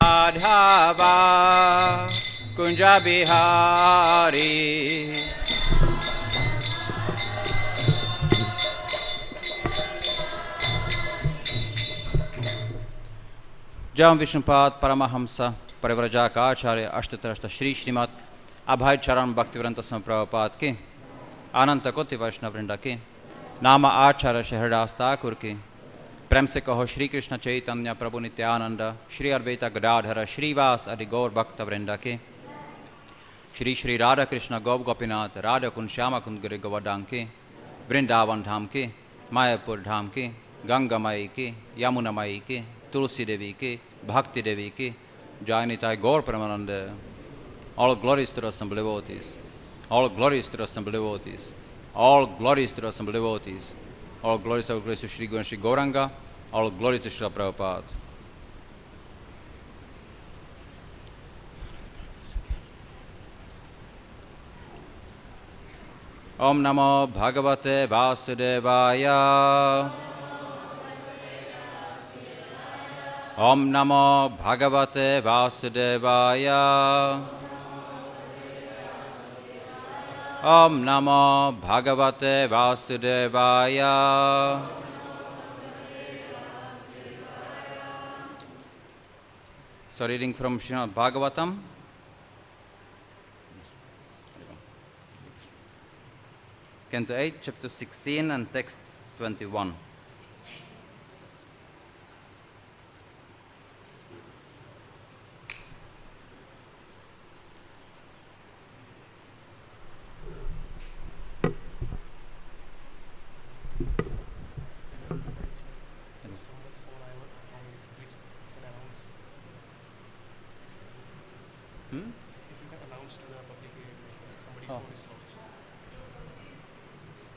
Madhava Kunja Bihari. Jam Vishnupad Paramahamsa Parivrajaka Acharya Ashtatarashta Shri Srimad Abhay Charan Bhaktivedanta Swami Prabhupada ki Ananta Koti Vaishnava Vrinda ki Nama Acharya Shahridas Thakur ki प्रेम से कहो श्री कृष्ण चैतन्य प्रभु नित्यानंद श्री अद्वैत गदाधर श्रीवास आदि गौर भक्त वृंद के श्री श्री राधा कृष्ण गौ गोपीनाथ राधा कुंज श्यामा कुंज गिरि गोवर्धन के वृंदावन धाम के मायापुर धाम के गंगा माई के यमुना माई के तुलसी देवी के भक्ति देवी के जय निताय गौर परमानंद. All glories to the assembled devotees. All glories to the assembled devotees. All glories to the assembled devotees. All glories to Shri Guru and Shri Gauranga. All glory to Srila Prabhupada. Om Namo Bhagavate Vasudevaya. Om Namo Bhagavate Vasudevaya. Om Namo Bhagavate Vasudevaya. So reading from Srimad Bhagavatam. Canto 8, chapter 16 and text 21.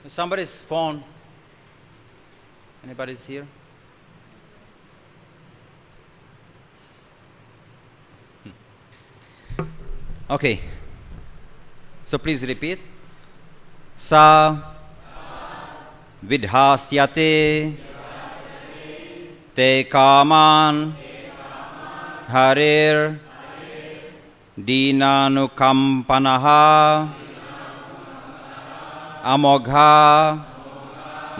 Somebody's phone. Anybody's here? Okay. So please repeat. Sa vidhasyate te kaman harir dinanukampanaha Amogha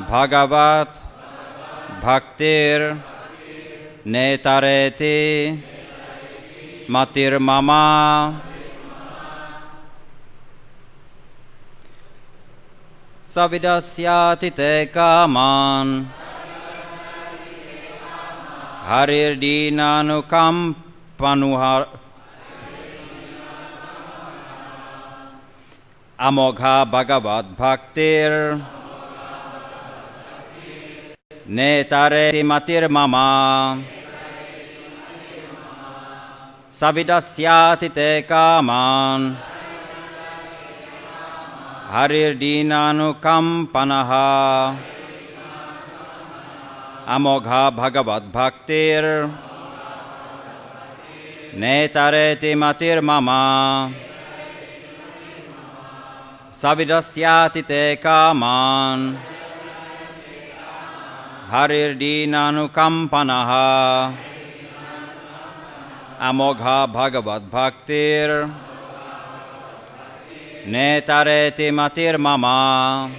Bhagavat Bhaktir Netareti Matir Mama Savidasyati te kaman Harir dinanukampanuhar Amogha Bhagavat Bhaktir Netareti Matir Mama Savidasyati te kaman Harir dinanukampanaha Amogha Bhagavat Bhaktir Netareti Matir Mama Savidasyati te kaman Harir dinanukampanaha Amogha Bhagavat Bhaktir Netareti Matir Mama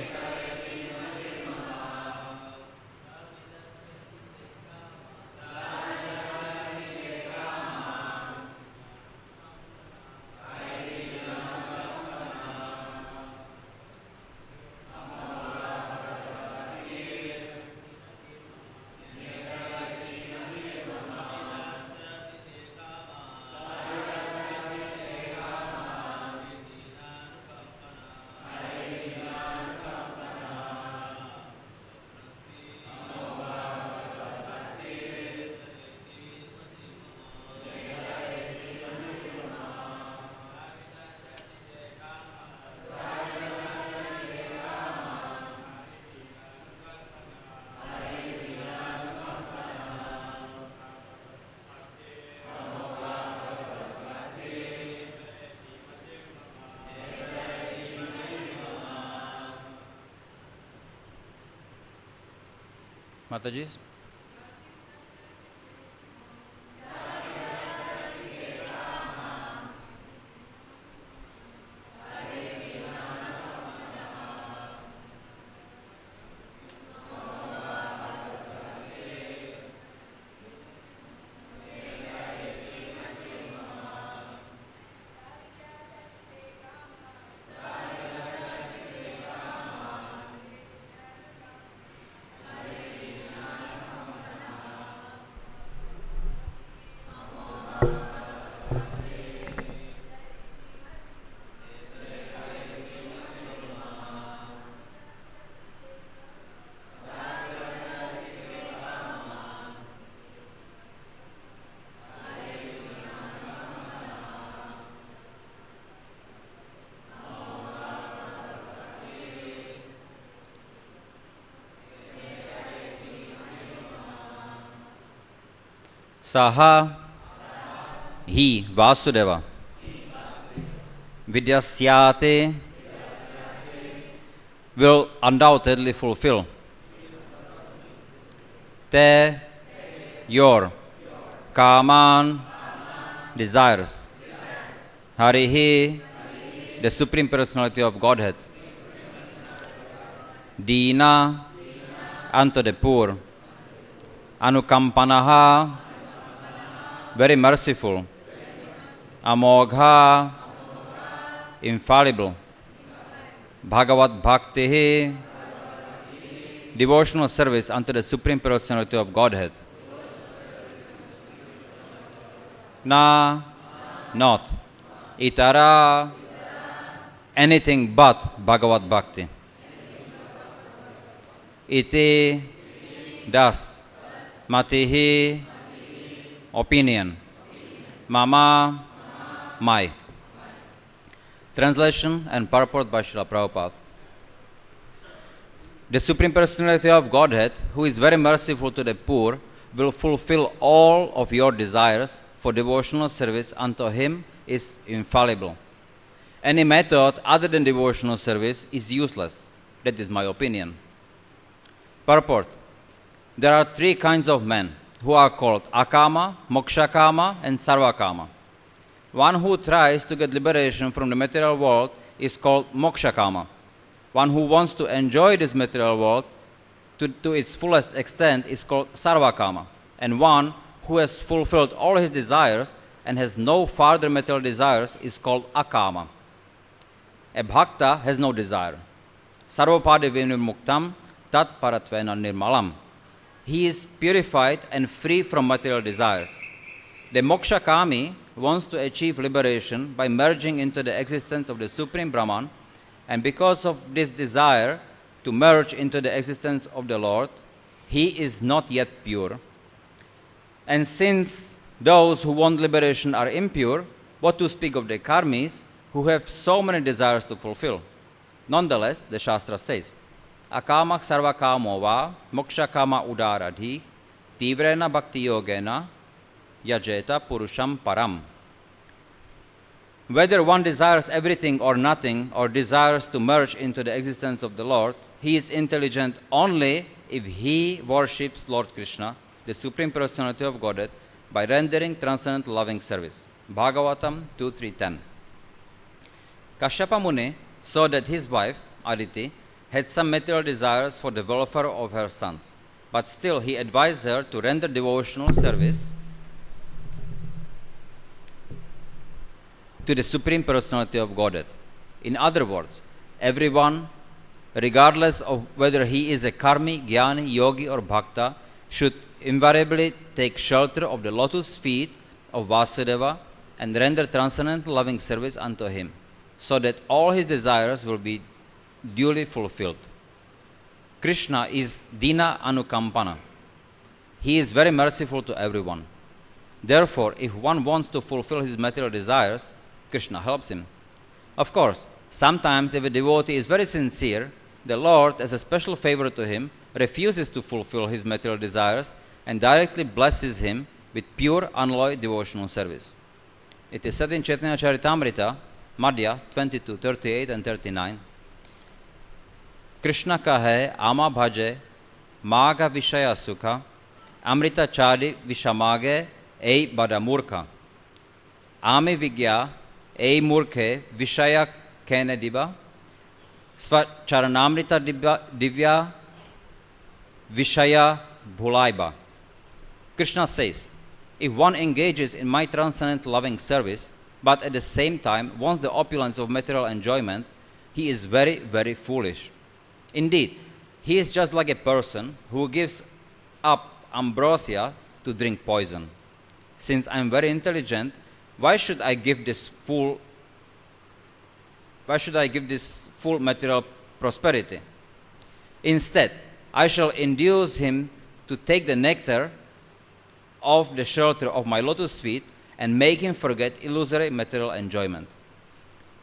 Mataji's. Saha He Vasudeva Vidyasyate will undoubtedly fulfill Te your Kaman desires. Harihi, the Supreme Personality of Godhead. Dina, unto the poor. Anukampanaha, very merciful. Amogha, infallible. Bhagavat Bhakti, devotional service unto the Supreme Personality of Godhead. Na, not. Itara, anything but Bhagavat Bhakti. Iti, thus. Matihi, opinion. Mama, my. Translation and purport by Srila Prabhupada. The Supreme Personality of Godhead, who is very merciful to the poor, will fulfill all of your desires, for devotional service unto Him is infallible. Any method other than devotional service is useless. That is my opinion. Purport. There are three kinds of men who are called Akama, Mokshakama, and Sarvakama. One who tries to get liberation from the material world is called Mokshakama. One who wants to enjoy this material world to its fullest extent is called Sarvakama. And one who has fulfilled all his desires and has no further material desires is called Akama. A bhakta has no desire. Sarvapadi vinirmuktam tat paratvena nirmalam. He is purified and free from material desires. The mokshakami wants to achieve liberation by merging into the existence of the Supreme Brahman, and because of this desire to merge into the existence of the Lord, he is not yet pure. And since those who want liberation are impure, what to speak of the karmis who have so many desires to fulfill? Nonetheless, the Shastra says, Akamak sarvakamo va mokshakama udaradhi tivrena bhakti yogena yajeta purusham param. Whether one desires everything or nothing, or desires to merge into the existence of the Lord, he is intelligent only if he worships Lord Krishna, the Supreme Personality of Godhead, by rendering transcendent loving service. Bhagavatam 2.3.10. Kashyapa Muni saw that his wife, Aditi, had some material desires for the welfare of her sons, but still he advised her to render devotional service to the Supreme Personality of Godhead. In other words, everyone, regardless of whether he is a karmi, jnani, yogi or bhakta, should invariably take shelter of the lotus feet of Vasudeva and render transcendent loving service unto him, so that all his desires will be duly fulfilled. Krishna is Dina Anukampana. He is very merciful to everyone. Therefore, if one wants to fulfill his material desires, Krishna helps him. Of course, sometimes if a devotee is very sincere, the Lord, as a special favor to him, refuses to fulfill his material desires and directly blesses him with pure, unalloyed devotional service. It is said in Chaitanya Charitamrita, Madhya 22, 38 and 39, Krishna kahe ama bhaje maga vishaya sukha amrita chari vishamage ei bada murkha ame vigya ei murkhe vishaya kene diba sva charanamrita divya vishaya bhulaiba. Krishna says, if one engages in my transcendent loving service, but at the same time wants the opulence of material enjoyment, he is very, very foolish. Indeed, he is just like a person who gives up ambrosia to drink poison. Since I am very intelligent, why should I give this full material prosperity? Instead, I shall induce him to take the nectar of the shelter of my lotus feet and make him forget illusory material enjoyment.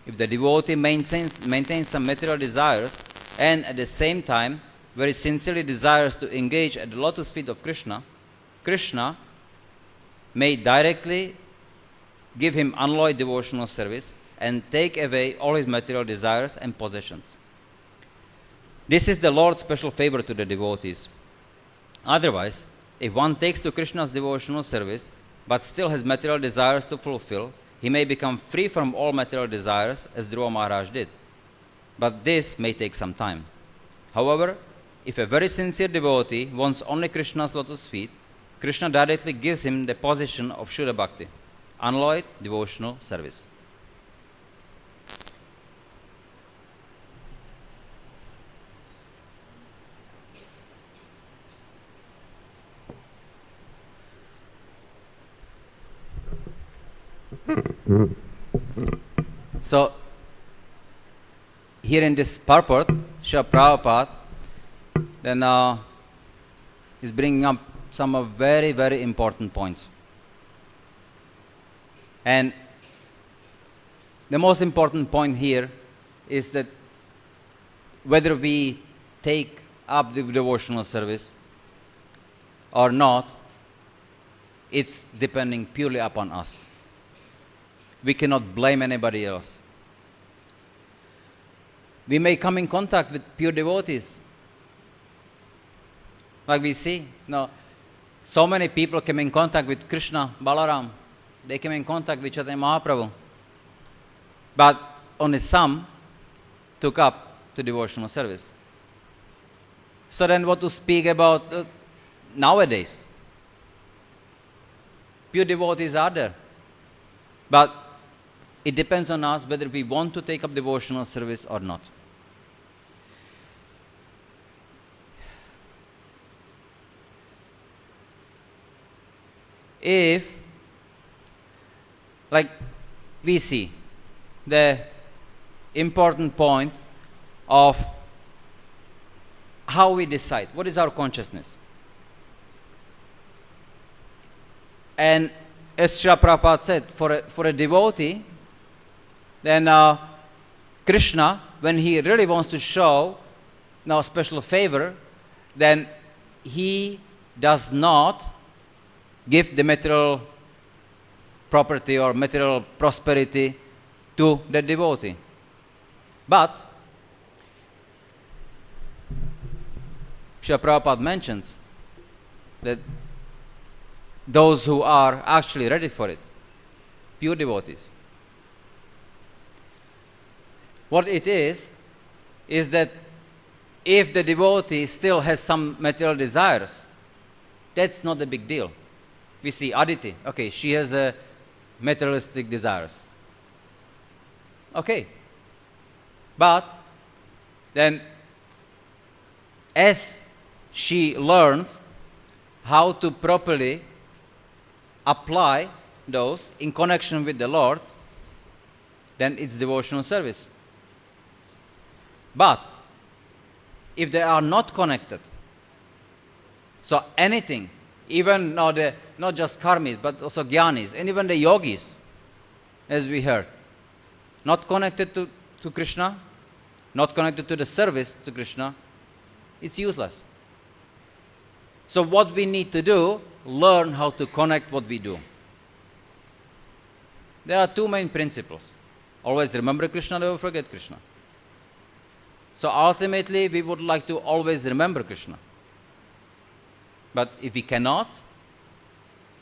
If the devotee maintains some material desires and at the same time very sincerely desires to engage at the lotus feet of Krishna, Krishna may directly give him unalloyed devotional service and take away all his material desires and possessions. This is the Lord's special favor to the devotees. Otherwise, if one takes to Krishna's devotional service but still has material desires to fulfill, he may become free from all material desires as Dhruva Maharaj did. But this may take some time. However, if a very sincere devotee wants only Krishna's lotus feet, Krishna directly gives him the position of Shuddha Bhakti, unalloyed devotional service. So, here in this purport, Srila Prabhupada then is bringing up some very, very important points. And the most important point here is that whether we take up the devotional service or not, it's depending purely upon us. We cannot blame anybody else. We may come in contact with pure devotees. Like we see, so many people came in contact with Krishna, Balaram. They came in contact with Chaitanya Mahaprabhu. But only some took up the devotional service. So then what to speak about nowadays? Pure devotees are there. But it depends on us whether we want to take up devotional service or not. If, like we see, the important point of how we decide, what is our consciousness? And as Srila Prabhupada said, for a devotee, then Krishna, when he really wants to show special favor, then he does not give the material property or material prosperity to the devotee. But Srila Prabhupada mentions that those who are actually ready for it, pure devotees. What it is that if the devotee still has some material desires, that's not a big deal. We see Aditi, okay, she has materialistic desires. Okay. But then as she learns how to properly apply those in connection with the Lord, then it's devotional service. But if they are not connected, so anything, even not just karmis, but also jnanis, and even the yogis, as we heard, not connected to Krishna, not connected to the service to Krishna, it's useless. So what we need to do, learn how to connect what we do. There are two main principles. Always remember Krishna, never forget Krishna. So ultimately, we would like to always remember Krishna. But if we cannot,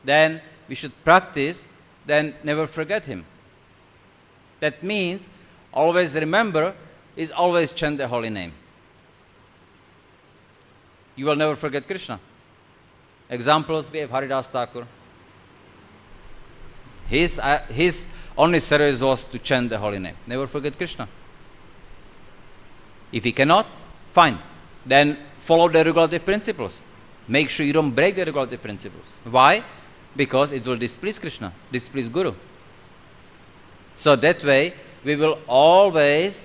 then we should practice, then never forget him. That means always remember is always chant the holy name. You will never forget Krishna. Examples, we have Haridas Thakur. His only service was to chant the holy name. Never forget Krishna. If he cannot, fine. Then follow the regulative principles. Make sure you don't break the regulative principles. Why? Because it will displease Krishna, displease Guru. So that way, we will always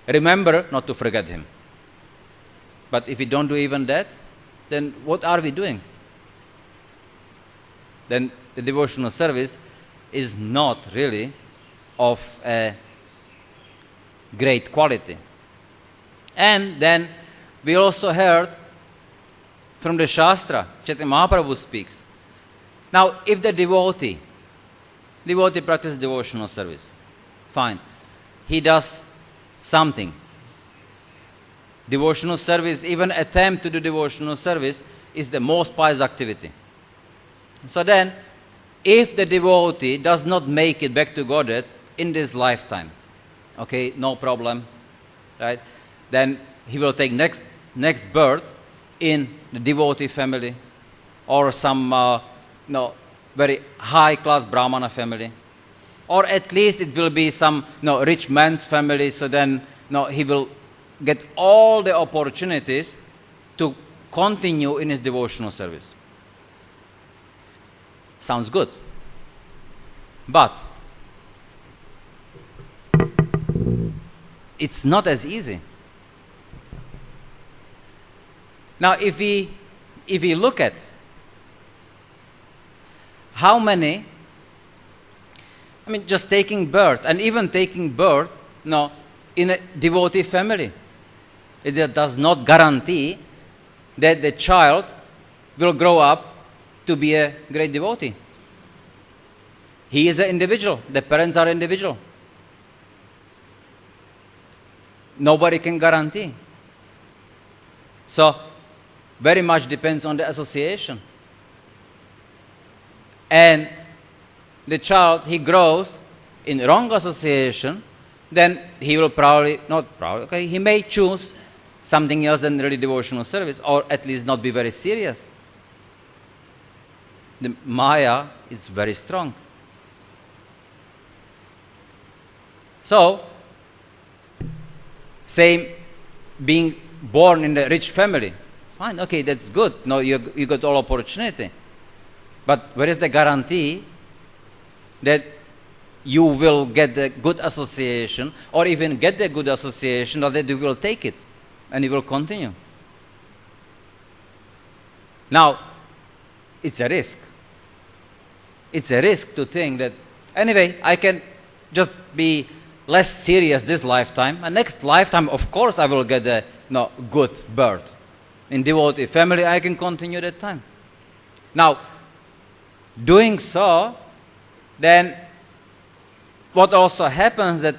remember not to forget him. But if we don't do even that, then what are we doing? Then the devotional service is not really of a great quality. And then we also heard from the Shastra, Chaitanya Mahaprabhu speaks, Now, if the devotee practices devotional service, fine. He does something. Devotional service, even attempt to do devotional service, is the most pious activity. So then, if the devotee does not make it back to Godhead in this lifetime, okay, no problem, right? Then he will take next birth in the devotee family or some very high-class Brahmana family. Or at least it will be some rich man's family, so then he will get all the opportunities to continue in his devotional service. Sounds good. But it's not as easy. Now, if we look at how many, just taking birth, and even taking birth in a devotee family, it does not guarantee that the child will grow up to be a great devotee. He is an individual. The parents are individual. Nobody can guarantee. So, very much depends on the association. And the child, he grows in wrong association, then he will he may choose something else than really devotional service, or at least not be very serious. The Maya is very strong. So, same being born in a rich family. Fine, okay, that's good. No, you got all opportunity. But where is the guarantee that you will get the good association, or even get the good association, or that you will take it and you will continue? Now, it's a risk. It's a risk to think that, anyway, I can just be less serious this lifetime, and next lifetime, of course, I will get a good birth. In devotee family, I can continue that time. Now, doing so, then what also happens that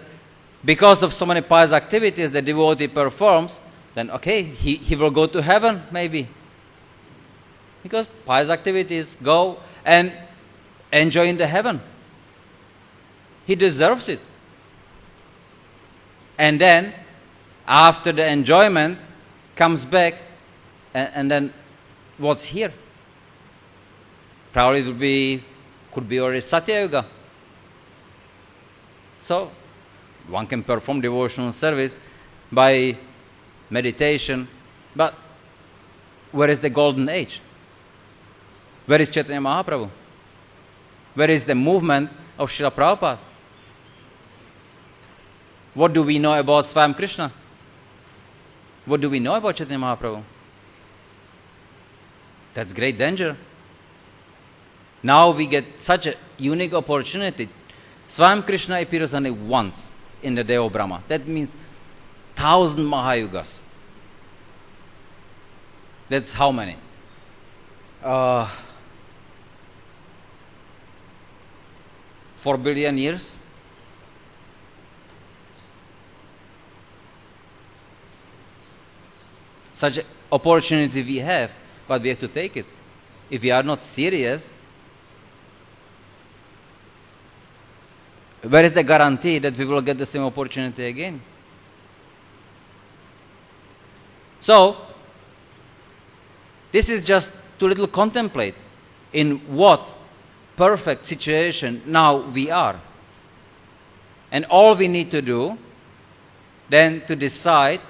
because of so many pious activities the devotee performs, then okay, he will go to heaven maybe. Because pious activities go and enjoy in the heaven. He deserves it. And then, after the enjoyment, comes back, and then what's here? Probably could be already Satya Yuga. So, one can perform devotional service by meditation, but where is the golden age? Where is Chaitanya Mahaprabhu? Where is the movement of Srila Prabhupada? What do we know about Swayam Krishna? What do we know about Chaitanya Mahaprabhu? That's great danger. Now we get such a unique opportunity. Swayam Krishna appears only once in the day of Brahma. That means 1,000 Mahayugas. That's how many? 4 billion years? Such an opportunity we have, but we have to take it. If we are not serious, where is the guarantee that we will get the same opportunity again? So, this is just to little contemplate in what perfect situation now we are. And all we need to do then to decide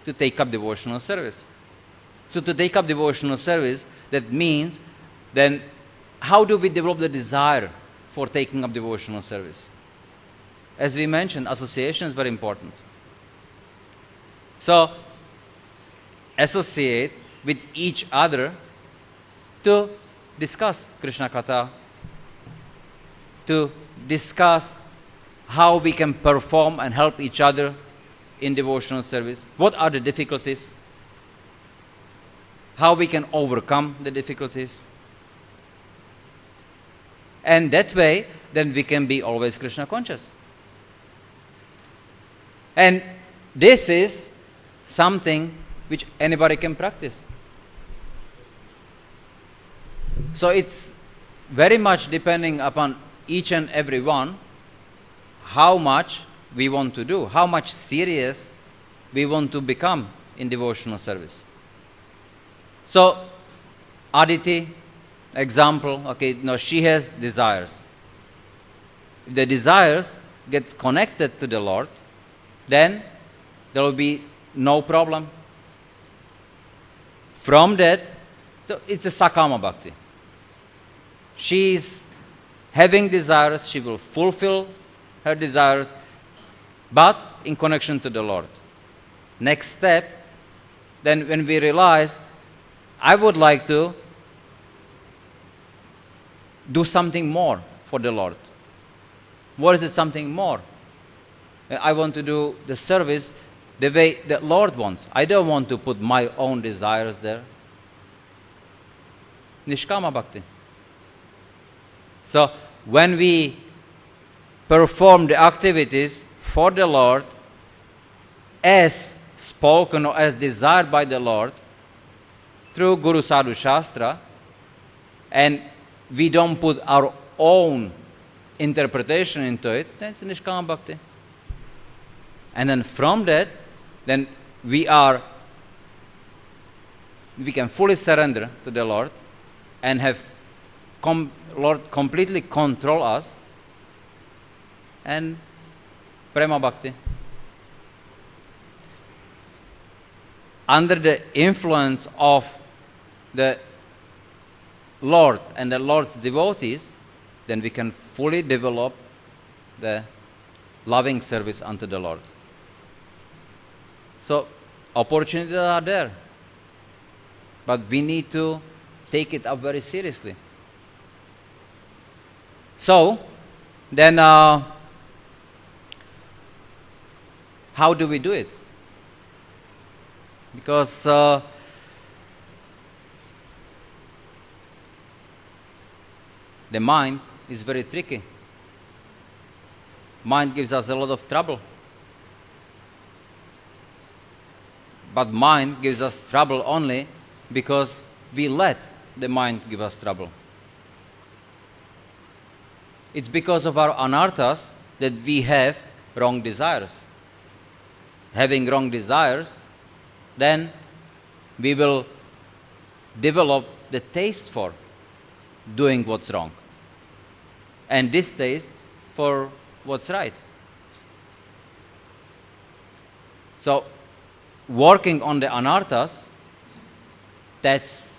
to take up devotional service. So to take up devotional service, that means then how do we develop the desire for taking up devotional service? As we mentioned, association is very important. So, associate with each other to discuss Krishna Katha, to discuss how we can perform and help each other in devotional service. What are the difficulties? How we can overcome the difficulties? And that way, then we can be always Krishna conscious. And this is something which anybody can practice. So it's very much depending upon each and every one how much we want to do, how much serious we want to become in devotional service. So Aditi, example, okay, now she has desires. If the desires gets connected to the Lord, then there will be no problem. From that, it's a Sakama Bhakti. She is having desires, she will fulfill her desires, but in connection to the Lord. Next step, then when we realize, I would like to do something more for the Lord. What is it, something more? I want to do the service the way the Lord wants. I don't want to put my own desires there. Nishkama Bhakti. So when we perform the activities for the Lord as spoken or as desired by the Lord through Guru Sadhu Shastra, and we don't put our own interpretation into it, then it's Nishkama Bhakti. And then from that, then we can fully surrender to the Lord and have Lord completely control us, and Prema Bhakti. Under the influence of the Lord and the Lord's devotees, then we can fully develop the loving service unto the Lord. So opportunities are there, but we need to take it up very seriously. So then how do we do it? Because the mind is very tricky. Mind gives us a lot of trouble. But mind gives us trouble only because we let the mind give us trouble. It's because of our anarthas that we have wrong desires. Having wrong desires, then we will develop the taste for doing what's wrong, and distaste for what's right. So working on the anarthas, that's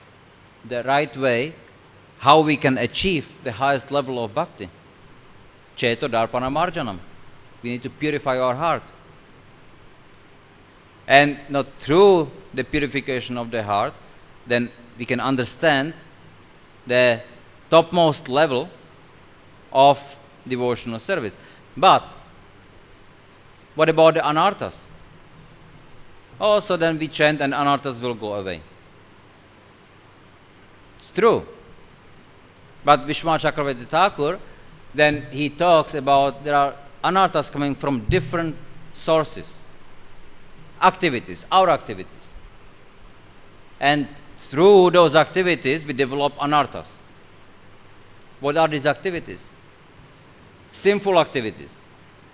the right way how we can achieve the highest level of bhakti. Cheto darpana marjanam. We need to purify our heart. And not through the purification of the heart, then we can understand the topmost level of devotional service. But what about the anarthas? Also then we chant and anarthas will go away. It's true. But Vishwanath Chakravarti Thakur, then he talks about there are anarthas coming from different sources. Activities, our activities. And through those activities we develop anarthas. What are these activities? Sinful activities.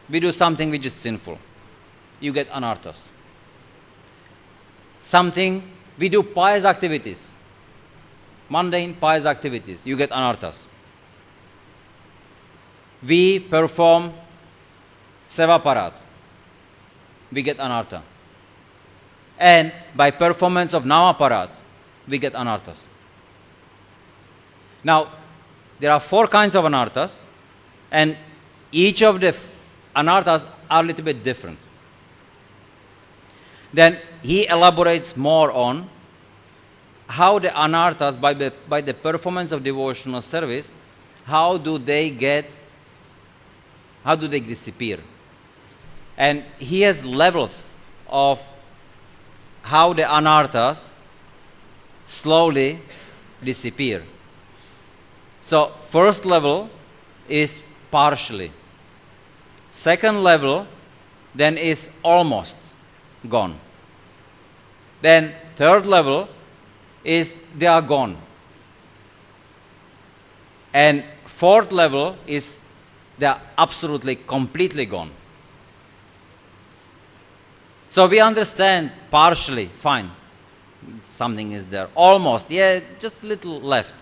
We do something which is sinful. You get anarthas. Something, we do pious activities. Mundane pious activities. You get anarthas. We perform seva parat. We get anartha. And by performance of nama parat, we get anarthas. Now, there are 4 kinds of anarthas, and each of the anarthas are a little bit different. Then he elaborates more on how the anarthas, by the performance of devotional service, how do they disappear. And he has levels of how the anarthas slowly disappear. So first level is partially. Second level then is almost gone. Then third level is they are gone. And fourth level is they are absolutely, completely gone. So we understand partially, fine. Something is there. Almost, yeah, just a little left.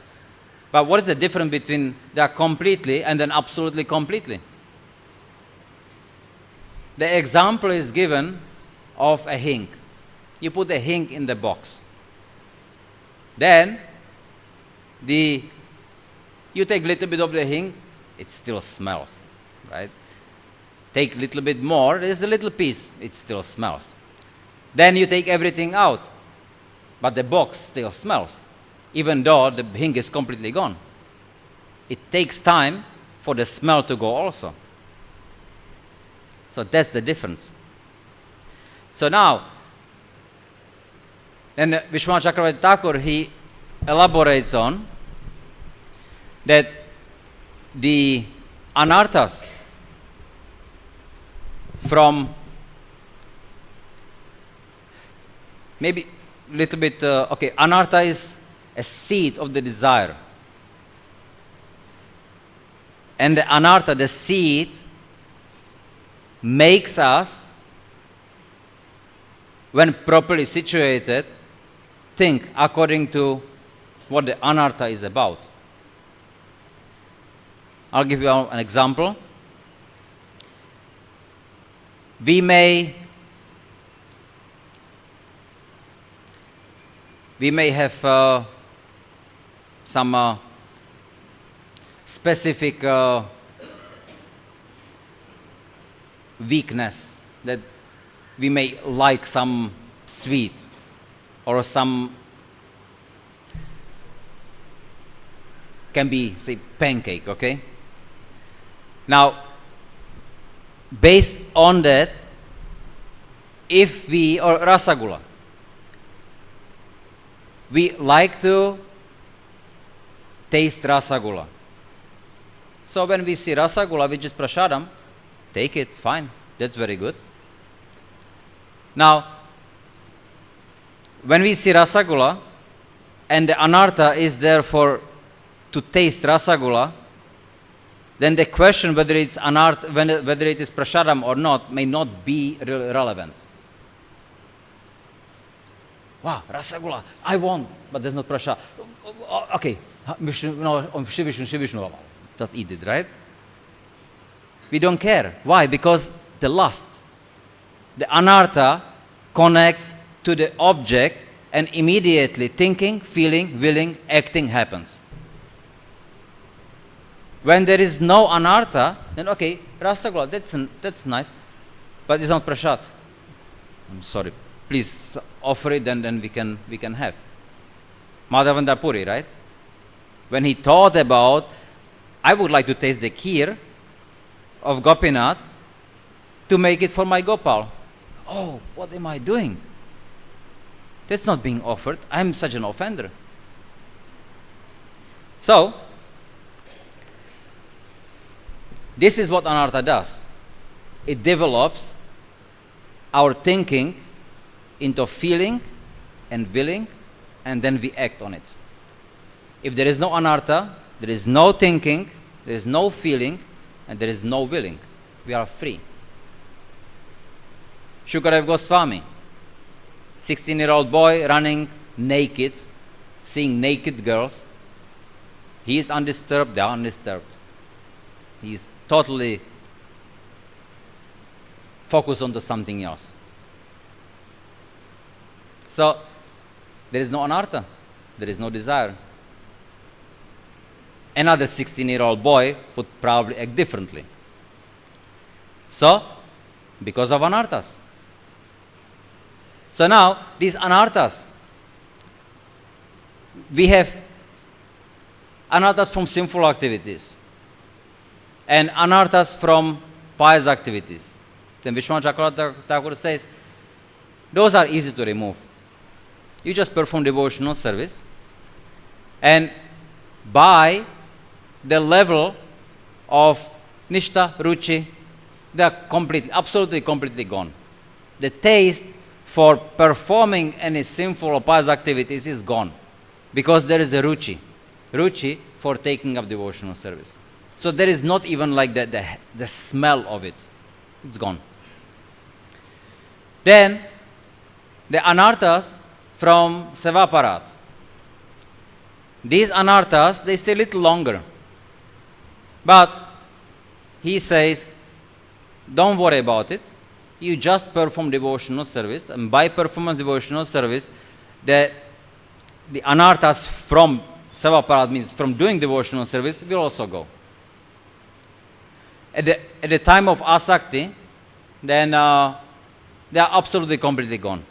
But what is the difference between they are completely and then absolutely completely? The example is given of a hink. You put a hink in the box. Then you take a little bit of the hink, it still smells, right? Take a little bit more, there's a little piece, it still smells. Then you take everything out, but the box still smells, even though the hink is completely gone. It takes time for the smell to go also. So that's the difference. So now, and Vishwanath Chakravarti Thakur, he elaborates on that the anarthas from maybe a little bit, anartha is a seed of the desire. And the anartha, the seed, makes us, when properly situated, think according to what the anartha is about. I'll give you an example. We may have some specific weakness, that we may like some sweet or some, can be, say, pancake, okay? Now, based on that, if we, or rasagula, we like to taste rasagula. So when we see rasagula, which is prasadam, take it, fine, that's very good. Now, when we see rasagula, and the anartha is there for to taste rasagula, then the question whether it's anartha, whether it is prasadam or not, may not be relevant. Wow, rasagula, I want, but there's not prasad. Okay, Shivishnu, just eat it, right? We don't care. Why? Because the lust, the anartha, connects to the object, and immediately thinking, feeling, willing, acting happens. When there is no anartha, then okay, rasagula, that's nice, but it's not prasad. I'm sorry, please offer it, then we can have. Madhavendra Puri, right? When he thought about, I would like to taste the kheer of Gopinath to make it for my Gopal. Oh, what am I doing? That's not being offered. I'm such an offender. So, this is what anartha does. It develops our thinking into feeling and willing, and then we act on it. If there is no anartha, there is no thinking, there is no feeling, and there is no willing. We are free. Shukadev Goswami, 16-year-old boy running naked, seeing naked girls. He is undisturbed, they are undisturbed. He is totally focused on something else. So, there is no anartha, there is no desire. Another 16-year-old boy would probably act differently. So, because of anarthas. So now, these anarthas, we have anarthas from sinful activities and anarthas from pious activities. Then Vishwanath Chakravarti Thakur says, those are easy to remove. You just perform devotional service, and by the level of Nishta, Ruchi, they are completely gone. The taste for performing any sinful or pious activities is gone, because there is a Ruchi for taking up devotional service. So there is not even like the smell of it. It's gone. Then the anarthas from Sevaparat. These anarthas, they stay a little longer. But he says, don't worry about it. You just perform devotional service. And by performance devotional service, the anarthas from Sevaparat, means from doing devotional service, will also go. At the time of asakti, then they are absolutely completely gone.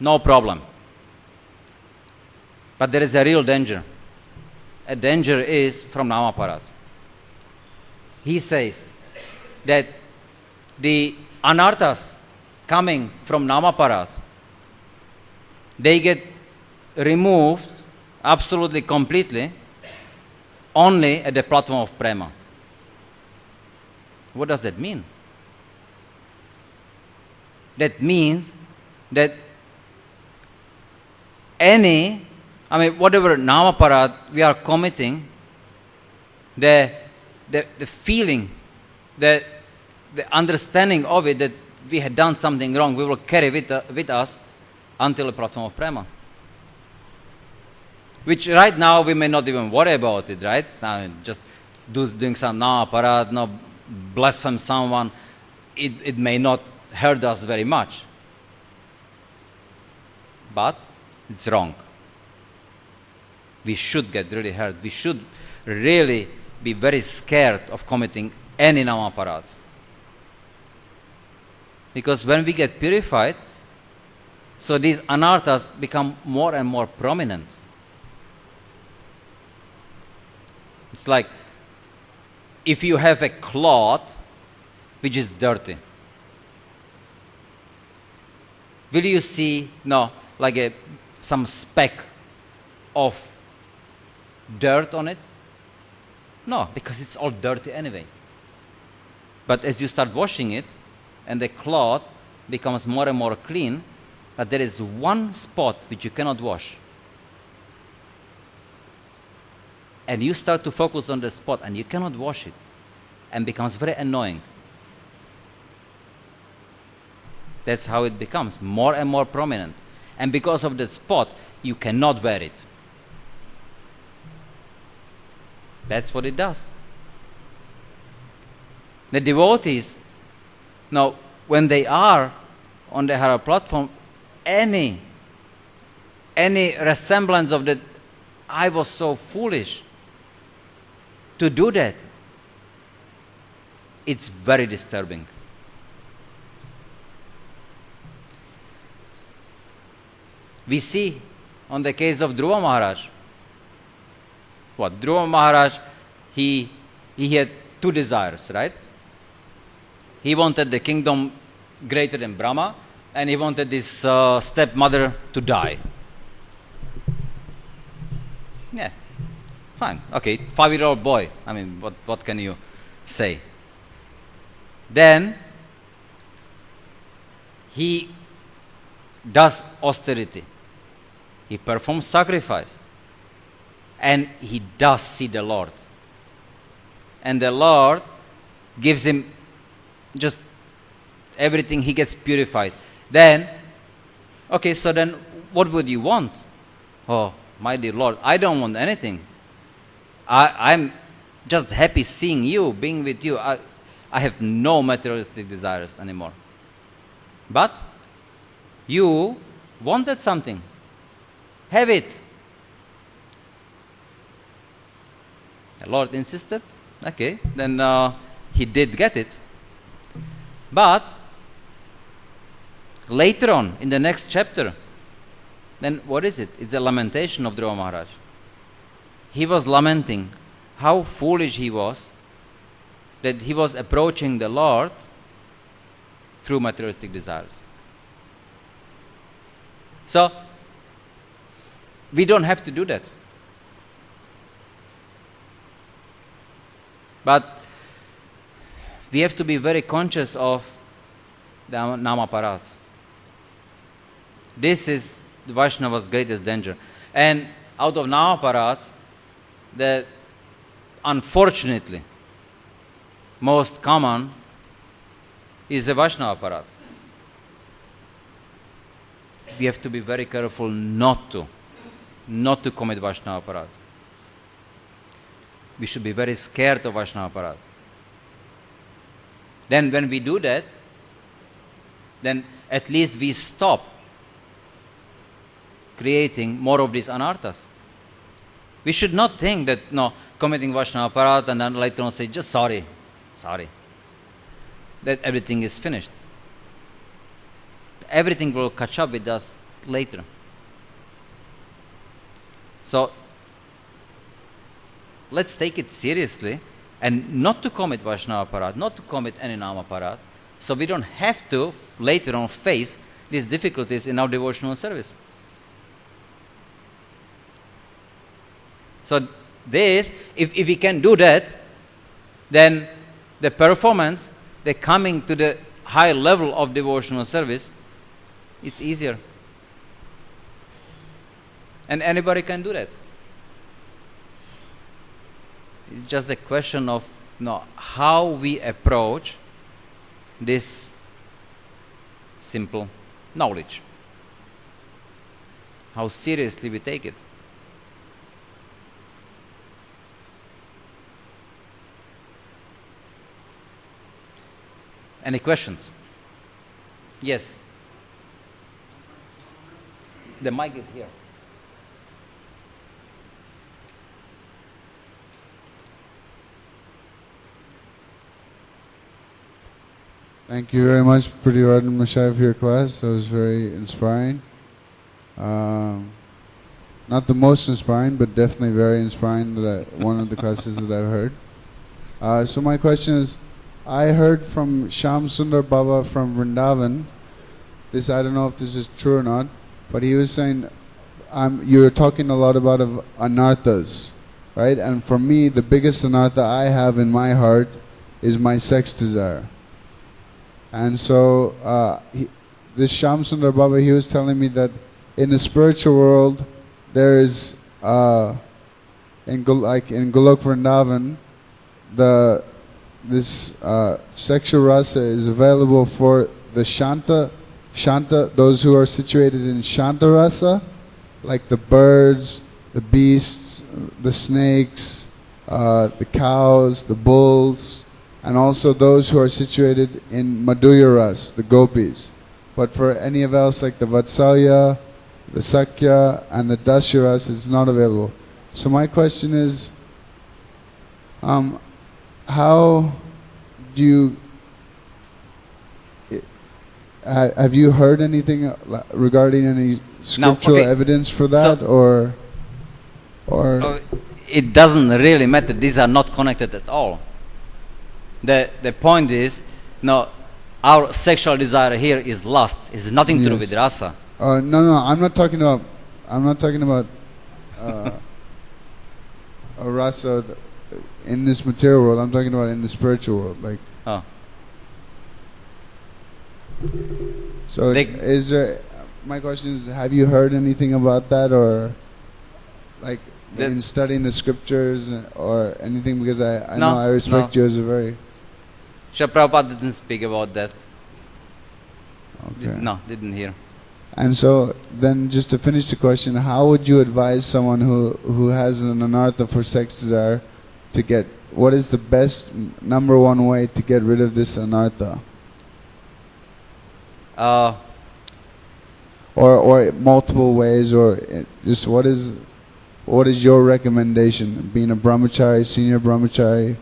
No problem. But there is a real danger. A danger is from Namaparat. He says that the anarthas coming from Namaparat, they get removed absolutely completely only at the platform of prema. What does that mean? That means that whatever Namaparat we are committing, the feeling, the understanding of it, that we had done something wrong, we will carry with us until the platform of prema. Which right now we may not even worry about it, right? Just doing some Namaparat, blaspheme someone, it may not hurt us very much. But it's wrong. We should get really hurt. We should really be very scared of committing any Namaparat. Because when we get purified, so these anarthas become more and more prominent. It's like if you have a cloth which is dirty, will you see some speck of dirt on it? No, because it's all dirty anyway. But as you start washing it, and the cloth becomes more and more clean, but there is one spot which you cannot wash. And you start to focus on the spot and you cannot wash it, and becomes very annoying. That's how it becomes more and more prominent. And because of that spot, you cannot wear it. That's what it does. The devotees, now, when they are on the higher platform, any resemblance of that, I was so foolish to do that, it's very disturbing. We see on the case of Dhruva Maharaj. Dhruva Maharaj, he had two desires, right? He wanted the kingdom greater than Brahma, and he wanted his stepmother to die. Yeah, fine. Okay, 5-year-old boy. What can you say? Then he does austerity. He performs sacrifice. And he does see the Lord. And the Lord gives him just everything. He gets purified. Then, okay, so then what would you want? Oh, my dear Lord, I don't want anything. I'm just happy seeing you, being with you. I have no materialistic desires anymore. But you wanted something. Have it. The Lord insisted. Okay, then he did get it. But later on, in the next chapter, then what is it? It's a lamentation of Dhruva Maharaj. He was lamenting how foolish he was, that he was approaching the Lord through materialistic desires. So, we don't have to do that. But we have to be very conscious of the Namaparat. This is the Vaishnava's greatest danger. And out of Namaparat, the unfortunately most common is the Vaishnava Parat. We have to be very careful not to commit Vaishnava Parat. We should be very scared of Vaishnava Parat. Then when we do that, then at least we stop creating more of these anarthas. We should not think that, committing Vaishnava Parat and then later on say, just sorry, that everything is finished. Everything will catch up with us later. So, let's take it seriously and not to commit Vaishnava Parat, not to commit any Nama Parat, so we don't have to later on face these difficulties in our devotional service. So this, if we can do that, then the performance, the coming to the high level of devotional service, it's easier. And anybody can do that. It's just a question of how we approach this simple knowledge. How seriously we take it. Any questions? Yes. The mic is here. Thank you very much, Priti Mashai, for your class. That was very inspiring. Not the most inspiring, but definitely very inspiring. One of the classes that I've heard. So my question is, I heard from Shyam Sundar Baba from Vrindavan. This, I don't know if this is true or not, but he was saying, you were talking a lot about anarthas, right? And for me, the biggest anartha I have in my heart is my sex desire. And so, this Shyam Sundar Baba, he was telling me that in the spiritual world, there is, in Golok Vrindavan, this sexual rasa is available for the Shanta, those who are situated in Shanta rasa, like the birds, the beasts, the snakes, the cows, the bulls, and also those who are situated in Madhurya Ras, the gopis. But for any of else, like the Vatsalya, the Sakya, and the Dasya Ras, it's not available. So my question is, how do you, have you heard anything regarding any scriptural evidence for that, or it doesn't really matter. These are not connected at all. The point is, our sexual desire here is lust. It's nothing to do with rasa. No, I'm not talking about a rasa in this material world. I'm talking about in the spiritual world, like. So is there? My question is: have you heard anything about that, or like in studying the scriptures or anything? Because I know I respect you as a very. Srila Prabhupada didn't speak about that. Okay. Didn't hear. And so then, just to finish the question, how would you advise someone who has an anartha for sex desire to get? What is the best number one way to get rid of this anartha? Or multiple ways, or just what is your recommendation? Being a brahmachari, senior brahmachari,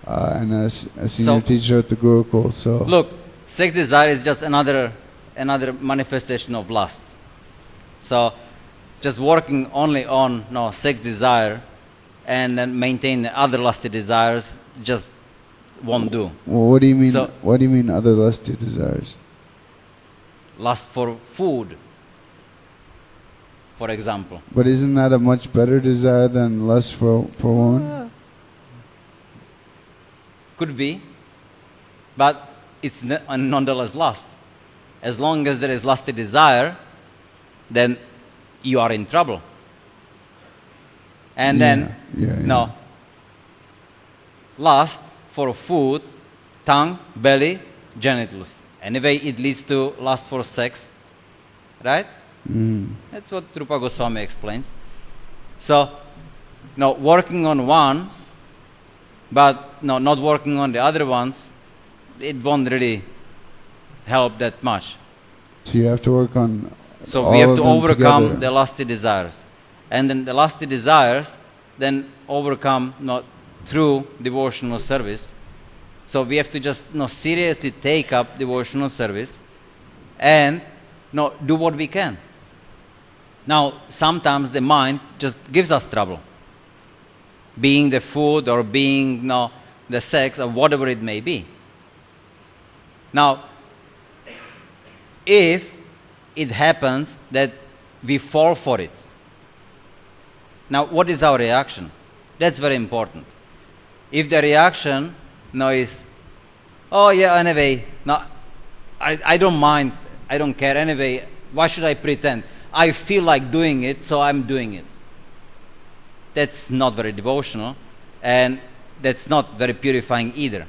and a senior teacher at the Gurukul. So look, sex desire is just another manifestation of lust. So just working only on sex desire and then maintain the other lusty desires just won't do. Well, what do you mean? What do you mean other lusty desires? Lust for food, for example. But isn't that a much better desire than lust for woman? Could be, but it's nonetheless lust. As long as there is lusty desire, then you are in trouble. And then, no, lust for food, tongue, belly, genitals. Anyway, it leads to lust for sex, right? That's what Rupa Goswami explains. So, working on one, but not working on the other ones, it won't really help that much. So you have to work on. So we have to overcome together. the lusty desires, and then the lusty desires then overcome through devotional service. So we have to just seriously take up devotional service and do what we can. Now, sometimes the mind just gives us trouble, being the food or being the sex or whatever it may be. Now, if it happens that we fall for it, now what is our reaction? That's very important. If the reaction is, oh yeah, anyway, I don't mind, I don't care anyway, why should I pretend? I feel like doing it, so I'm doing it. That's not very devotional, and that's not very purifying either.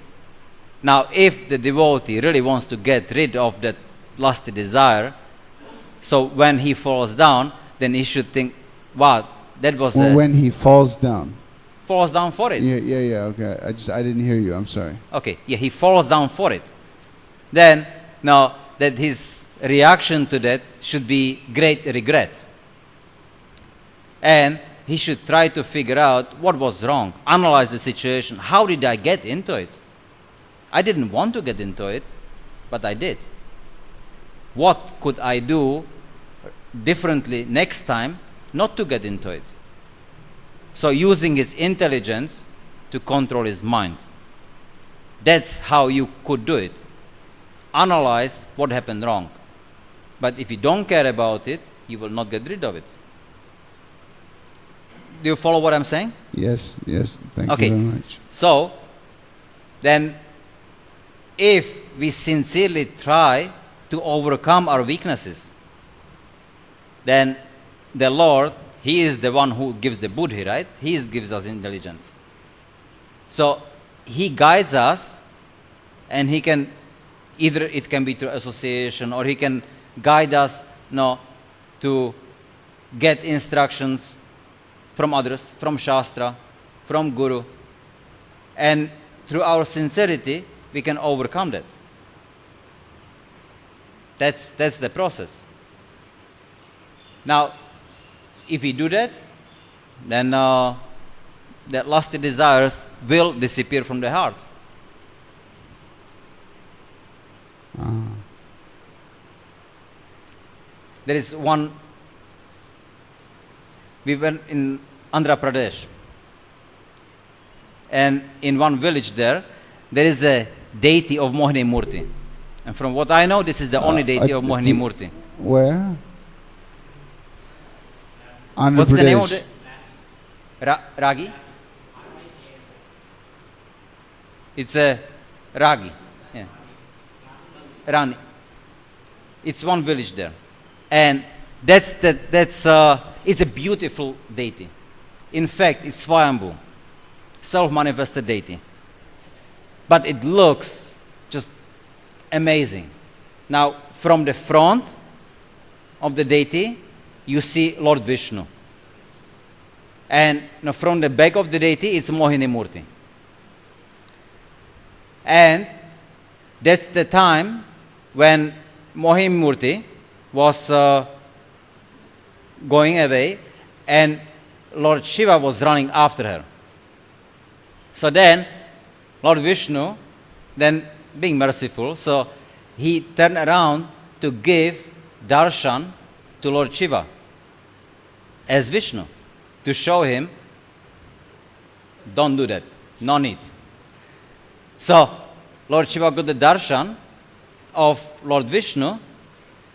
Now, if the devotee really wants to get rid of that lusty desire, so when he falls down, then he should think, wow, that was when he falls down. Falls down for it. Yeah, okay. I didn't hear you, I'm sorry. Okay, yeah, he falls down for it. Then, now, that his reaction to that should be great regret. And he should try to figure out what was wrong, analyze the situation. How did I get into it? I didn't want to get into it, but I did. What could I do differently next time not to get into it? So using his intelligence to control his mind. That's how you could do it. Analyze what happened wrong. But if you don't care about it, you will not get rid of it. Do you follow what I'm saying? Yes, thank you very much. So, then, if we sincerely try to overcome our weaknesses, then the Lord, He is the one who gives the buddhi, right? He gives us intelligence. So, He guides us, and He can, either it can be through association, or He can guide us to get instructions from others, from Shastra, from Guru, and through our sincerity, we can overcome that. That's the process. Now, if we do that, then the lusty desires will disappear from the heart. There is one, we went in Andhra Pradesh, and in one village there is a deity of Mohini Murti. And from what I know, this is the only deity of Mohini Murti. Where? Andhra What's Pradesh. the name of the Ragi? It's a Ragi. Yeah. Rani. It's one village there. And it's a beautiful deity. In fact, it's Swayambhu, self-manifested deity. But it looks just amazing. Now, from the front of the deity, you see Lord Vishnu. And from the back of the deity, it's Mohini Murti. And that's the time when Mohini Murti was going away, and Lord Shiva was running after her. So then, Lord Vishnu, then being merciful, so he turned around to give darshan to Lord Shiva as Vishnu, to show him, don't do that, no need. So, Lord Shiva got the darshan of Lord Vishnu,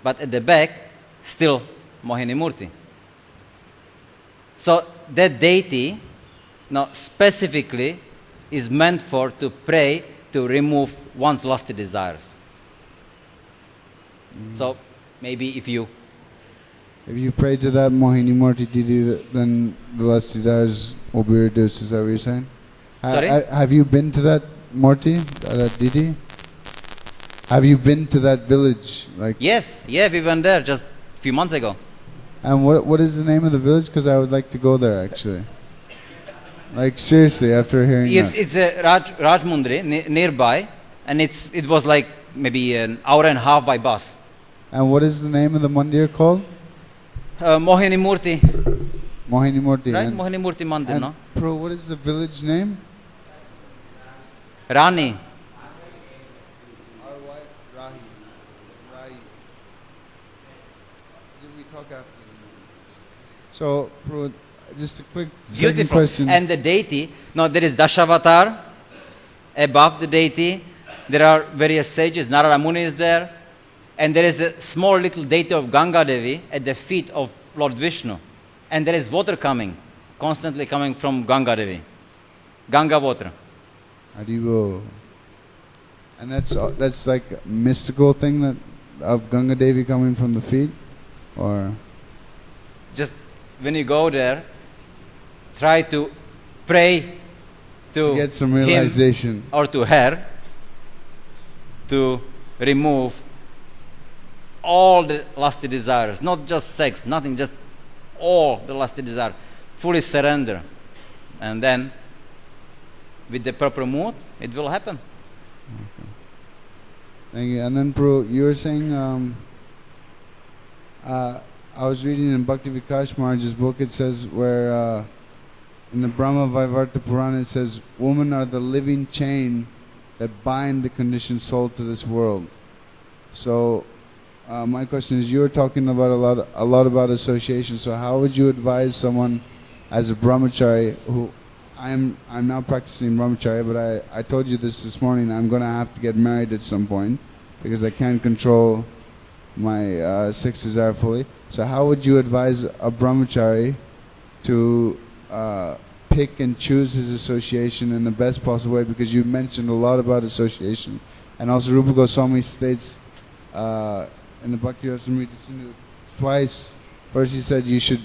but at the back, still Mohini Murti. So, that deity specifically is meant for to pray to remove one's lusty desires. So maybe if you pray to that Mohini Murti Didi, then the lust desires will be reduced. Is that what you're saying? Sorry? Have you been to that Murti, that Didi? Have you been to that village? Yes, we went there just a few months ago. And what is the name of the village? Because I would like to go there actually. Like seriously, after hearing that. It's a Rajmundri nearby, and it was like maybe an hour and a half by bus. And what is the name of the mandir called? Mohini Murti. Mohini Murti. Right? Mohini Murti Mandir, and no? Pro, what is the village name? Rani. Rahi. Did we talk after? So, Pro, just a quick second Beautiful. question. And the deity, there is Dashavatar above the deity. There are various sages. Narada Muni is there. And there is a small little deity of Ganga Devi at the feet of Lord Vishnu. And there is water constantly coming from Ganga Devi. Ganga water. Haribo. And that's like a mystical thing that of Ganga Devi coming from the feet? Or Just when you go there, try to pray to get some him realization. or to her to remove all the lusty desires, not just sex, nothing, just all the lusty desires. Fully surrender. And then, with the proper mood, it will happen. Okay. Thank you. And then, Prabhu, you were saying, I was reading in Bhakti Vikash Maharaj's book, it says where, in the Brahma Vaivarta Purana, it says, women are the living chain that bind the conditioned soul to this world. So, my question is, you were talking about a lot about association. So, how would you advise someone as a brahmachari who I'm now practicing brahmacharya, but I told you this morning. I'm going to have to get married at some point because I can't control my sex desire fully. So, how would you advise a brahmachari to pick and choose his association in the best possible way? Because you mentioned a lot about association, and also Rupa Goswami states in the Bhakti Rasamrita Sindhu twice. First, he said you should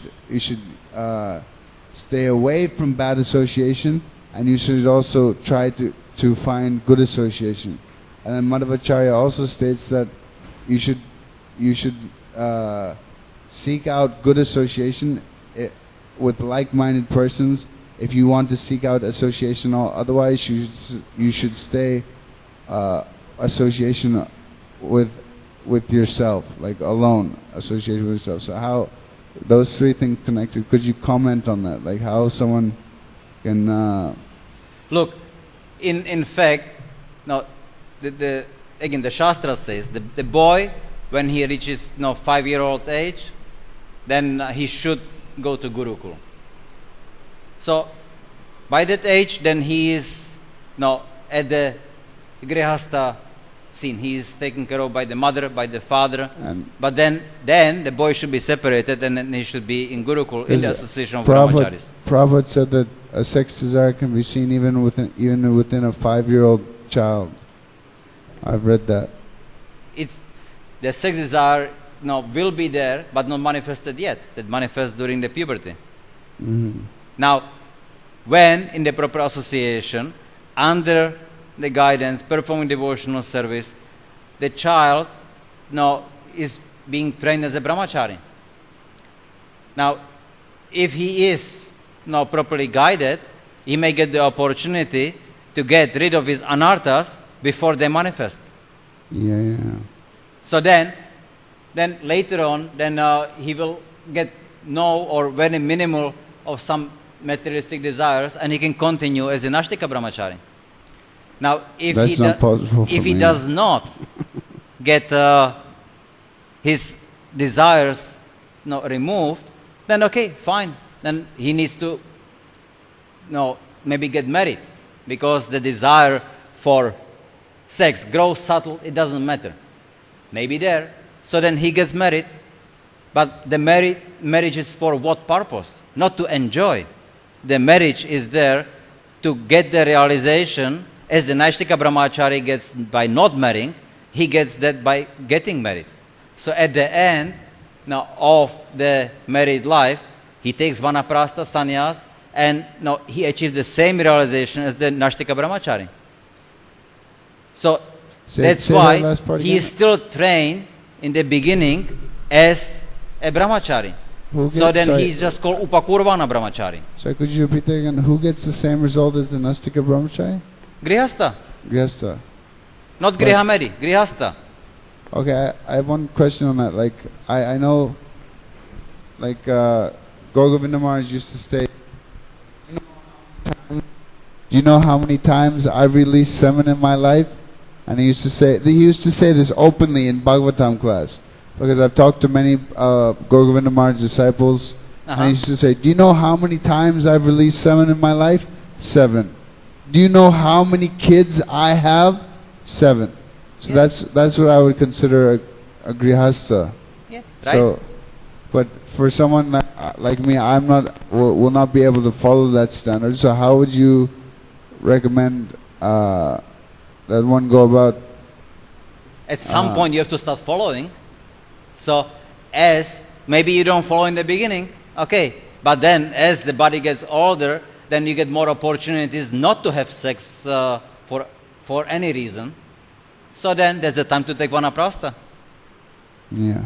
stay away from bad association, and you should also try to find good association. And then Madhvacharya also states that you should seek out good association with like-minded persons if you want to seek out association. Otherwise, you should stay association with yourself, like alone, association with yourself. So how those three things connected? Could you comment on that? Like how someone can look. In fact, now again the Shastra says the boy, when he reaches 5-year-old age, then he should go to Gurukul. So by that age, then he is at the Grihastha scene. He is taken care of by the mother, by the father. But then the boy should be separated, and then he should be in Gurukul in the association of brahmacharis. Prabhupada said that a sex desire can be seen even within a 5-year-old child. I've read that. It's the sex desire will be there, but not manifested yet. That manifests during the puberty. Mm-hmm. Now, when in the proper association, under the guidance, performing devotional service, the child is being trained as a brahmachari. Now, if he is properly guided, he may get the opportunity to get rid of his anarthas before they manifest. Yeah. So then later on, he will get or very minimal of some materialistic desires, and he can continue as an Ashtika brahmachari. Now, if he does not get his desires removed, then okay, fine. Then he needs to maybe get married, because the desire for sex grows subtle, it doesn't matter. Maybe there. So then he gets married, but the marriage is for what purpose? Not to enjoy. The marriage is there to get the realization as the Naishtika Brahmachari gets by not marrying, he gets that by getting married. So at the end now of the married life, he takes Vanaprastha sannyas, and now he achieved the same realization as the Naishtika Brahmachari. So that's why he is still trained in the beginning as a brahmachari. So then he's just called Upakurvana Brahmachari. So could you repeat that again? Who gets the same result as the Nastika Brahmachari? Grihastha. Grihastha. Not Grihamari, Grihastha. Okay, I have one question on that. Like, I know, like, Gogovinda Maharaj used to say, do you know how many times I've released semen in my life? And he used to say this openly in Bhagavatam class, because I've talked to many Gogovinda Maharaj disciples, and he used to say, do you know how many times I've released semen in my life? 7. Do you know how many kids I have? 7. So that's what I would consider a grihastha. Yeah, right. So, but for someone like me, will not be able to follow that standard. So how would you recommend that one go about? At some point you have to start following. So as maybe you don't follow in the beginning, okay, but then as the body gets older, then you get more opportunities not to have sex for any reason. So then there's the time to take Vanaprastha. Yeah.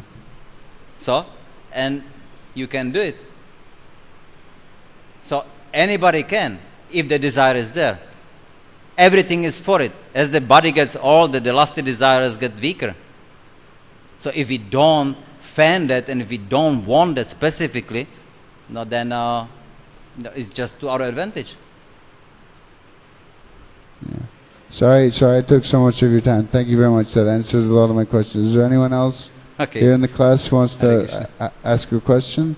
So, and you can do it. So anybody can, if the desire is there. Everything is for it. As the body gets older, the lusty desires get weaker. So if we don't fan that, and if we don't want that specifically, no, then it's just to our advantage. Yeah. Sorry I took so much of your time. Thank you very much. That answers a lot of my questions. Is there anyone else here in the class who wants to ask a question?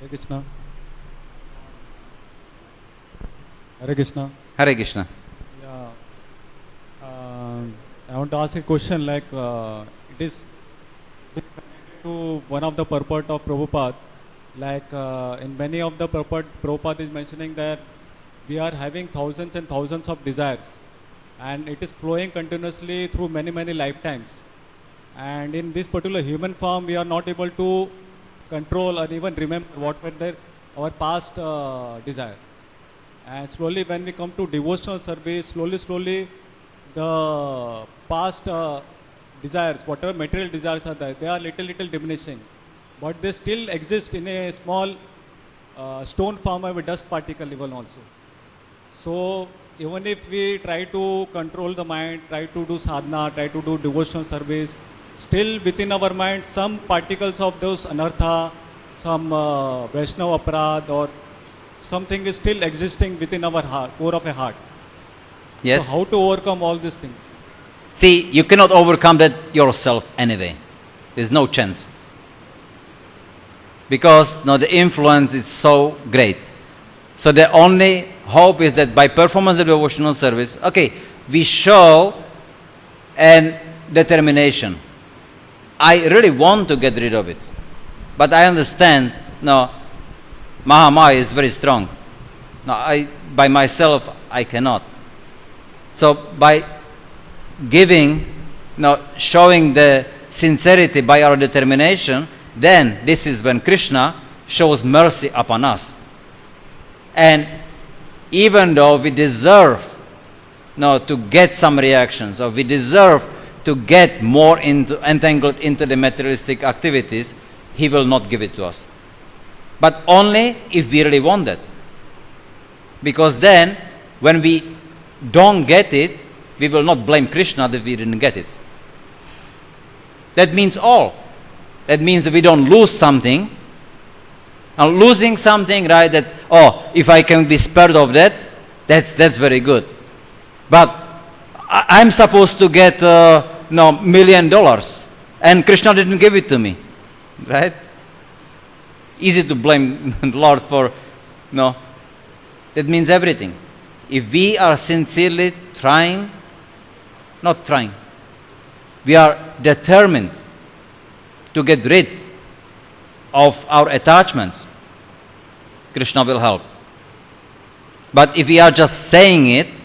Hare Krishna. Hare Krishna. Hare Krishna. Yeah. I want to ask a question, like it is to one of the purport of Prabhupada, like in many of the purport, Prabhupada is mentioning that we are having thousands and thousands of desires, and it is flowing continuously through many lifetimes, and in this particular human form we are not able to control or even remember what were our past desire. And slowly when we come to devotional service, slowly the past desires, whatever material desires are there, they are little diminishing, but they still exist in a small stone form of a dust particle level also. So even if we try to control the mind, try to do sadhana, try to do devotional service, still within our mind some particles of those anartha, some Vaishnava aparad or something is still existing within our heart, core of a heart. Yes. So how to overcome all these things? See, you cannot overcome that yourself anyway. There's no chance. Because the influence is so great. So the only hope is that by performance of devotional service, okay, we show an determination. I really want to get rid of it. But I understand, Mahamaya is very strong. By myself, I cannot. So by giving, showing the sincerity by our determination, then this is when Krishna shows mercy upon us. And even though we deserve to get some reactions, or we deserve to get more entangled into the materialistic activities, He will not give it to us. But only if we really want that. Because then, when we don't get it, we will not blame Krishna that we didn't get it. That means all. That means that we don't lose something. And losing something, right, that, if I can be spared of that, that's very good. But I'm supposed to get $1 million, and Krishna didn't give it to me. Right? Easy to blame the Lord for, that means everything. If we are sincerely we are determined to get rid of our attachments, Krishna will help. But if we are just saying it,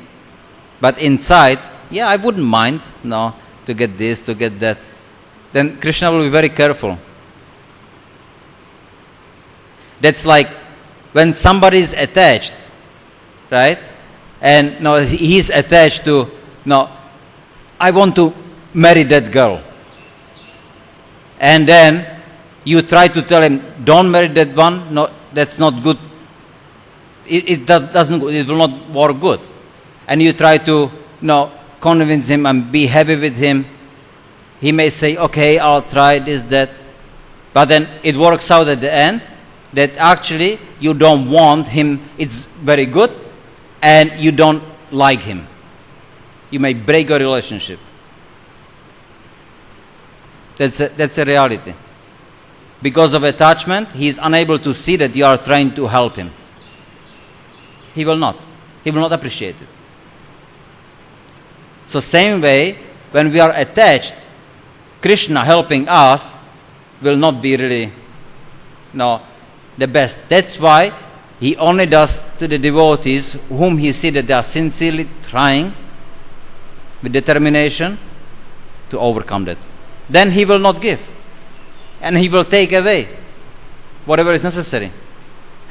but inside, yeah, I wouldn't mind, no, to get this, to get that, then Krishna will be very careful. That's like when somebody is attached, right? And no, he's attached to, no, I want to marry that girl. And then you try to tell him, don't marry that one, no, that's not good. It will not work good. And you try to, no, convince him and be happy with him. He may say, okay, I'll try this, that. But then it works out at the end that actually you don't want him, it's very good, and you don't like him. You may break a relationship. That's a reality. Because of attachment, he is unable to see that you are trying to help him. He will not. He will not appreciate it. So same way, when we are attached, Krishna helping us will not be really, the best. That's why he only does to the devotees whom he sees that they are sincerely trying with determination to overcome that. Then he will not give. And he will take away whatever is necessary.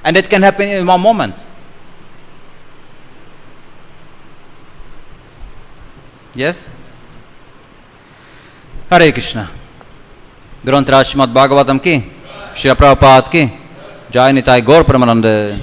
And that can happen in one moment. Yes? Hare Krishna. Granthraj Srimad Bhagavatam ki, Srila Prabhupada ki, Jai Nitai Gaur Pramanande.